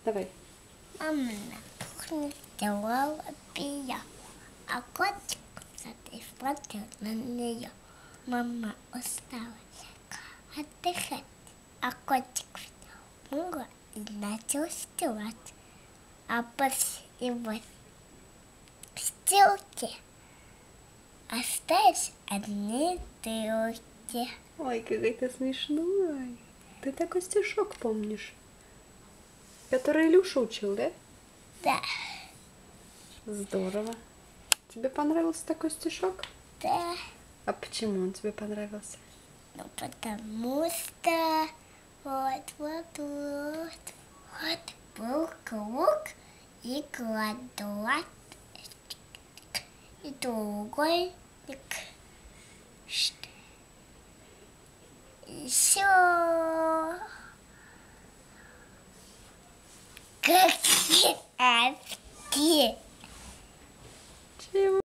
Давай. Мама на кухне делала пиво, а котик смотрел на нее. Мама устала отдыхать, а котик взял и начал стирать. А после его стирки остались одни дырки. Ой, какой ты смешной. Ты такой стишок помнишь, который Илюша учил, да? Да, Здорово. Тебе понравился такой стишок? да, А почему он тебе понравился? ну потому что вот был круг и квадрат, и треугольник. Еще какие-то. Чего?